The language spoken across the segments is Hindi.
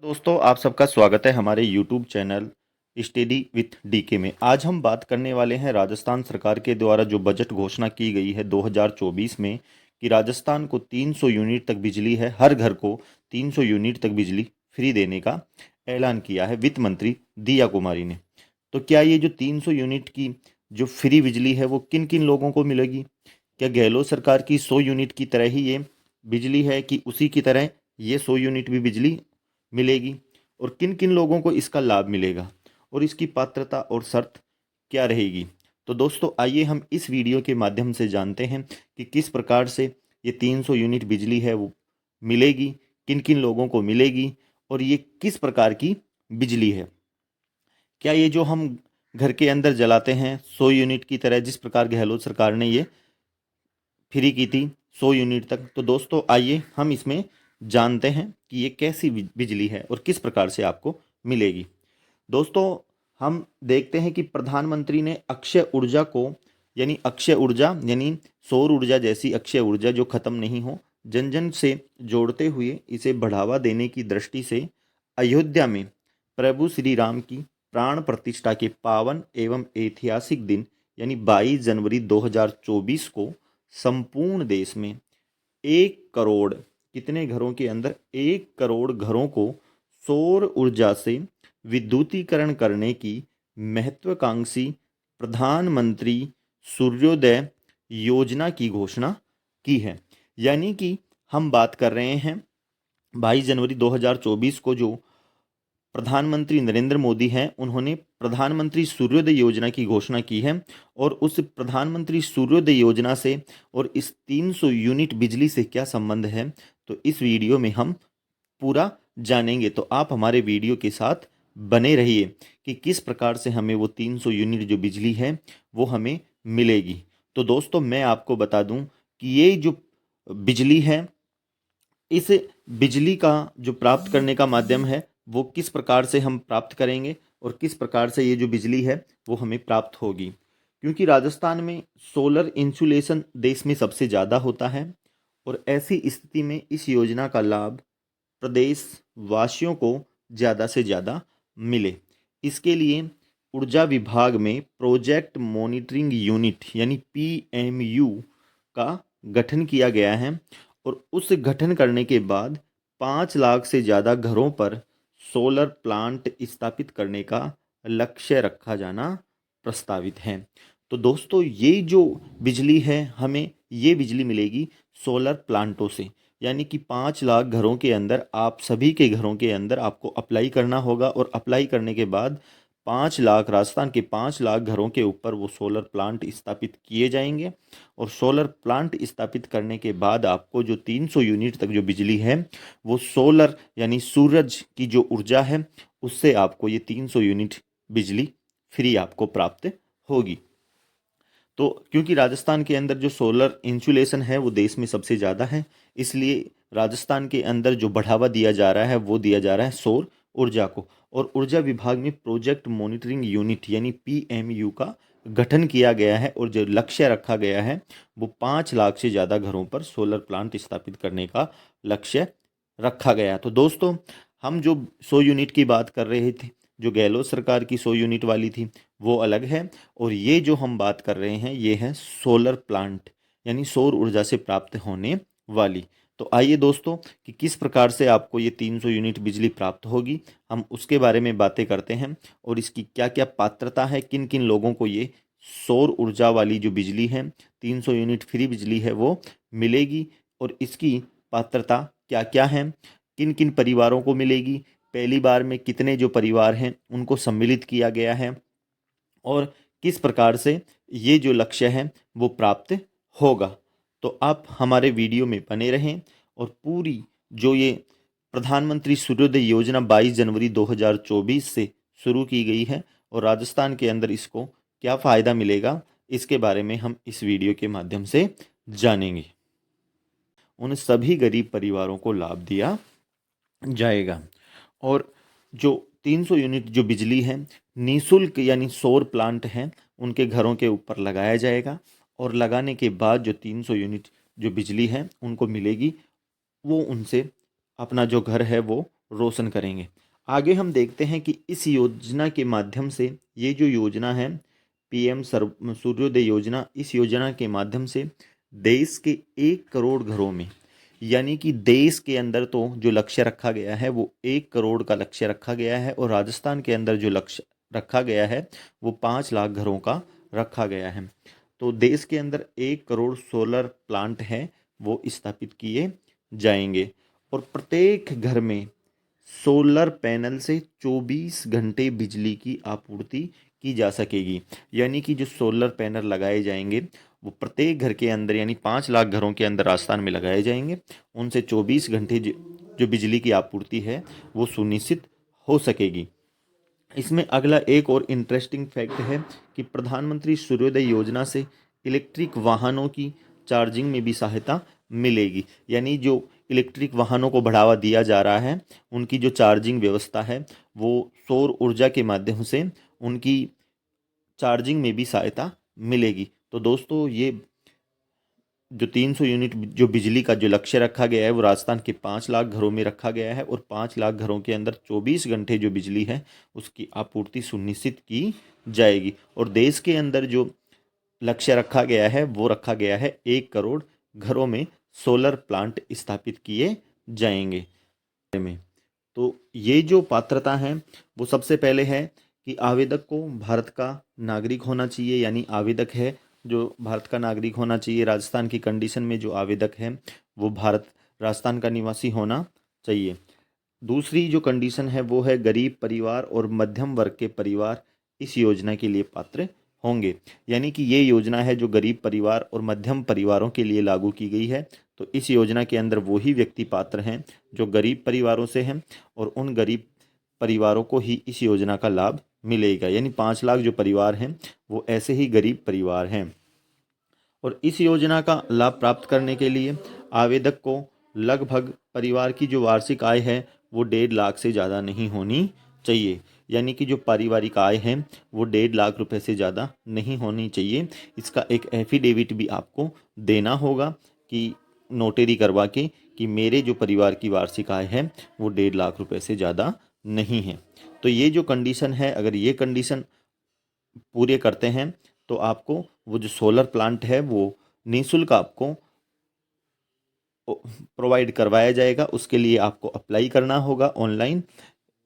दोस्तों आप सबका स्वागत है हमारे YouTube channel study with DK में। आज हम बात करने वाले हैं राजस्थान सरकार के द्वारा जो बजट घोषणा की गई है 2024 में कि राजस्थान को 300 यूनिट तक बिजली है, हर घर को 300 यूनिट तक बिजली फ्री देने का ऐलान किया है वित्त मंत्री दिया कुमारी ने। तो क्या ये जो 300 यूनिट की जो फ्री बिजली है वो किन किन लोगों को मिलेगी? क्या गहलोत सरकार की 100 यूनिट की तरह ही ये बिजली है कि उसी की तरह ये 100 यूनिट भी बिजली मिलेगी? और किन किन लोगों को इसका लाभ मिलेगा और इसकी पात्रता और शर्त क्या रहेगी? तो दोस्तों आइए हम इस वीडियो के माध्यम से जानते हैं कि किस प्रकार से ये 300 यूनिट बिजली है वो मिलेगी, किन किन लोगों को मिलेगी और ये किस प्रकार की बिजली है। क्या ये जो हम घर के अंदर जलाते हैं 100 यूनिट की तरह जिस प्रकार गहलोत सरकार ने ये फ्री की थी 100 यूनिट तक, तो दोस्तों आइए हम इसमें जानते हैं कि ये कैसी बिजली है और किस प्रकार से आपको मिलेगी। दोस्तों हम देखते हैं कि प्रधानमंत्री ने अक्षय ऊर्जा को अक्षय ऊर्जा यानी सौर ऊर्जा जैसी अक्षय ऊर्जा जो खत्म नहीं हो, जन जन से जोड़ते हुए इसे बढ़ावा देने की दृष्टि से अयोध्या में प्रभु श्री राम की प्राण प्रतिष्ठा के पावन एवं ऐतिहासिक दिन यानी 22 जनवरी 2024 को संपूर्ण देश में 1 करोड़ कितने घरों के अंदर 1 करोड़ घरों को सौर ऊर्जा से विद्युतीकरण करने की महत्वाकांक्षी प्रधानमंत्री सूर्योदय योजना की घोषणा की है। यानी कि हम बात कर रहे हैं 22 जनवरी 2024 को जो प्रधानमंत्री नरेंद्र मोदी हैं उन्होंने प्रधानमंत्री सूर्योदय योजना की घोषणा की है। और उस प्रधानमंत्री सूर्योदय योजना से और इस 300 यूनिट बिजली से क्या संबंध है, तो इस वीडियो में हम पूरा जानेंगे। तो आप हमारे वीडियो के साथ बने रहिए कि किस प्रकार से हमें वो 300 यूनिट जो बिजली है वो हमें मिलेगी। तो दोस्तों मैं आपको बता दूं कि ये जो बिजली है, इस बिजली का जो प्राप्त करने का माध्यम है वो किस प्रकार से हम प्राप्त करेंगे और किस प्रकार से ये जो बिजली है वो हमें प्राप्त होगी। क्योंकि राजस्थान में सोलर इंसुलेशन देश में सबसे ज़्यादा होता है और ऐसी स्थिति में इस योजना का लाभ प्रदेश वासियों को ज़्यादा से ज़्यादा मिले, इसके लिए ऊर्जा विभाग में प्रोजेक्ट मॉनिटरिंग यूनिट यानी पीएमयू का गठन किया गया है। और उस गठन करने के बाद 5 लाख से ज़्यादा घरों पर सोलर प्लांट स्थापित करने का लक्ष्य रखा जाना प्रस्तावित है। तो दोस्तों ये जो बिजली है हमें ये बिजली मिलेगी सोलर प्लांटों से, यानी कि 5 लाख घरों के अंदर आप सभी के घरों के अंदर आपको अप्लाई करना होगा और अप्लाई करने के बाद 5 लाख राजस्थान के 5 लाख घरों के ऊपर वो सोलर प्लांट स्थापित किए जाएंगे। और सोलर प्लांट स्थापित करने के बाद आपको जो 300 यूनिट तक जो बिजली है वो सोलर यानी सूरज की जो ऊर्जा है उससे आपको ये 300 यूनिट बिजली फ्री आपको प्राप्त होगी। तो क्योंकि राजस्थान के अंदर जो सोलर इंसुलेशन है वो देश में सबसे ज़्यादा है, इसलिए राजस्थान के अंदर जो बढ़ावा दिया जा रहा है वो दिया जा रहा है सौर ऊर्जा को। और ऊर्जा विभाग में प्रोजेक्ट मॉनिटरिंग यूनिट यानी पीएमयू का गठन किया गया है और जो लक्ष्य रखा गया है वो 5 लाख से ज़्यादा घरों पर सोलर प्लांट स्थापित करने का लक्ष्य रखा गया। तो दोस्तों हम जो 100 यूनिट की बात कर रहे थे, जो गहलोत सरकार की 100 यूनिट वाली थी वो अलग है, और ये जो हम बात कर रहे हैं ये है सोलर प्लांट यानी सौर ऊर्जा से प्राप्त होने वाली। तो आइए दोस्तों कि किस प्रकार से आपको ये 300 यूनिट बिजली प्राप्त होगी हम उसके बारे में बातें करते हैं और इसकी क्या क्या पात्रता है, किन किन लोगों को ये सौर ऊर्जा वाली जो बिजली है 300 यूनिट फ्री बिजली है वो मिलेगी और इसकी पात्रता क्या क्या है, किन किन परिवारों को मिलेगी, पहली बार में कितने जो परिवार हैं उनको सम्मिलित किया गया है और किस प्रकार से ये जो लक्ष्य है वो प्राप्त होगा। तो आप हमारे वीडियो में बने रहें और पूरी जो ये प्रधानमंत्री सूर्योदय योजना 22 जनवरी 2024 से शुरू की गई है और राजस्थान के अंदर इसको क्या फ़ायदा मिलेगा इसके बारे में हम इस वीडियो के माध्यम से जानेंगे। उन सभी गरीब परिवारों को लाभ दिया जाएगा और जो 300 यूनिट जो बिजली है निःशुल्क यानी सौर प्लांट हैं उनके घरों के ऊपर लगाया जाएगा और लगाने के बाद जो 300 यूनिट जो बिजली है उनको मिलेगी, वो उनसे अपना जो घर है वो रोशन करेंगे। आगे हम देखते हैं कि इस योजना के माध्यम से, ये जो योजना है पीएम सूर्योदय योजना, इस योजना के माध्यम से देश के 1 करोड़ घरों में, यानी कि देश के अंदर तो जो लक्ष्य रखा गया है वो 1 करोड़ का लक्ष्य रखा गया है, और राजस्थान के अंदर जो लक्ष्य रखा गया है वो 5 लाख घरों का रखा गया है। तो देश के अंदर 1 करोड़ सोलर प्लांट है वो स्थापित किए जाएंगे, और प्रत्येक घर में सोलर पैनल से 24 घंटे बिजली की आपूर्ति की जा सकेगी। यानी कि जो सोलर पैनल लगाए जाएंगे वो प्रत्येक घर के अंदर, यानी 5 लाख घरों के अंदर राजस्थान में लगाए जाएंगे, उनसे 24 घंटे जो बिजली की आपूर्ति है वो सुनिश्चित हो सकेगी। इसमें अगला एक और इंटरेस्टिंग फैक्ट है कि प्रधानमंत्री सूर्योदय योजना से इलेक्ट्रिक वाहनों की चार्जिंग में भी सहायता मिलेगी। यानी जो इलेक्ट्रिक वाहनों को बढ़ावा दिया जा रहा है, उनकी जो चार्जिंग व्यवस्था है वो सौर ऊर्जा के माध्यम से उनकी चार्जिंग में भी सहायता मिलेगी। तो दोस्तों, ये जो 300 यूनिट जो बिजली का जो लक्ष्य रखा गया है वो राजस्थान के 5 लाख घरों में रखा गया है, और 5 लाख घरों के अंदर 24 घंटे जो बिजली है उसकी आपूर्ति सुनिश्चित की जाएगी। और देश के अंदर जो लक्ष्य रखा गया है वो रखा गया है 1 करोड़ घरों में सोलर प्लांट स्थापित किए जाएंगे में। तो ये जो पात्रता है वो सबसे पहले है कि आवेदक को भारत का नागरिक होना चाहिए, यानी आवेदक है जो भारत का नागरिक होना चाहिए। राजस्थान की कंडीशन में जो आवेदक है वो राजस्थान का निवासी होना चाहिए। दूसरी जो कंडीशन है वो है गरीब परिवार और मध्यम वर्ग के परिवार इस योजना के लिए पात्र होंगे। यानी कि ये योजना है जो गरीब परिवार और मध्यम परिवारों के लिए लागू की गई है। तो इस योजना के अंदर वही व्यक्ति पात्र हैं जो गरीब परिवारों से हैं, और उन गरीब परिवारों को ही इस योजना का लाभ मिलेगा। यानी 5 लाख जो परिवार हैं वो ऐसे ही गरीब परिवार हैं। और इस योजना का लाभ प्राप्त करने के लिए आवेदक को लगभग परिवार की जो वार्षिक आय है वो 1.5 लाख से ज़्यादा नहीं होनी चाहिए। यानी कि जो पारिवारिक आय है वो 1.5 लाख रुपए से ज़्यादा नहीं होनी चाहिए। इसका एक एफिडेविट भी आपको देना होगा कि नोटरी करवा के कि मेरे जो परिवार की वार्षिक आय है वो 1.5 लाख रुपए से ज़्यादा नहीं है। तो ये जो कंडीशन है, अगर ये कंडीशन पूरे करते हैं तो आपको वो जो सोलर प्लांट है वो निःशुल्क आपको प्रोवाइड करवाया जाएगा। उसके लिए आपको अप्लाई करना होगा ऑनलाइन,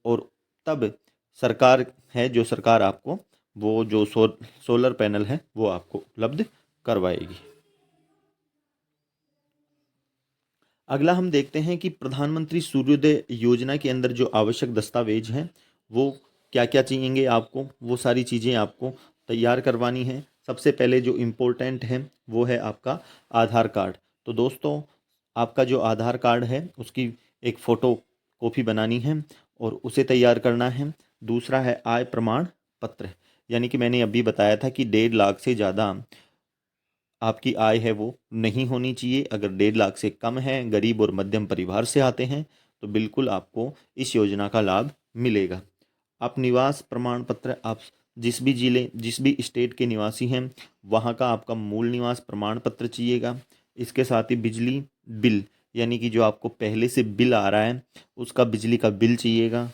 और तब सरकार है जो सरकार आपको वो जो सोलर पैनल है वो आपको उपलब्ध करवाएगी। अगला हम देखते हैं कि प्रधानमंत्री सूर्योदय योजना के अंदर जो आवश्यक दस्तावेज हैं वो क्या क्या चाहिए आपको, वो सारी चीज़ें आपको तैयार करवानी है। सबसे पहले जो इम्पोर्टेंट है वो है आपका आधार कार्ड। तो दोस्तों, आपका जो आधार कार्ड है उसकी एक फ़ोटो कॉपी बनानी है और उसे तैयार करना है। दूसरा है आय प्रमाण पत्र, यानी कि मैंने अभी बताया था कि 1.5 लाख से ज़्यादा आपकी आय है वो नहीं होनी चाहिए। अगर 1.5 लाख से कम है, गरीब और मध्यम परिवार से आते हैं, तो बिल्कुल आपको इस योजना का लाभ मिलेगा। आप निवास प्रमाण पत्र, आप जिस भी जिले जिस भी स्टेट के निवासी हैं वहाँ का आपका मूल निवास प्रमाण पत्र चाहिएगा। इसके साथ ही बिजली बिल, यानी कि जो आपको पहले से बिल आ रहा है उसका बिजली का बिल चाहिएगा।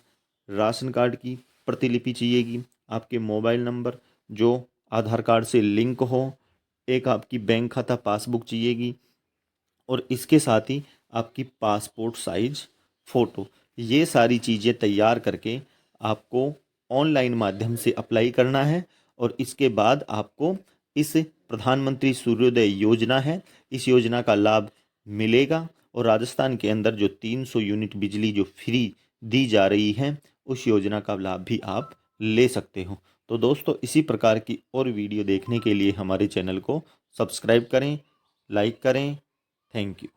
राशन कार्ड की प्रतिलिपि चाहिएगी। आपके मोबाइल नंबर जो आधार कार्ड से लिंक हो, एक आपकी बैंक खाता पासबुक चाहिएगी, और इसके साथ ही आपकी पासपोर्ट साइज फ़ोटो। ये सारी चीज़ें तैयार करके आपको ऑनलाइन माध्यम से अप्लाई करना है, और इसके बाद आपको इस प्रधानमंत्री सूर्योदय योजना है इस योजना का लाभ मिलेगा। और राजस्थान के अंदर जो 300 यूनिट बिजली जो फ्री दी जा रही है उस योजना का लाभ भी आप ले सकते हो। तो दोस्तों, इसी प्रकार की और वीडियो देखने के लिए हमारे चैनल को सब्सक्राइब करें, लाइक करें। Thank you.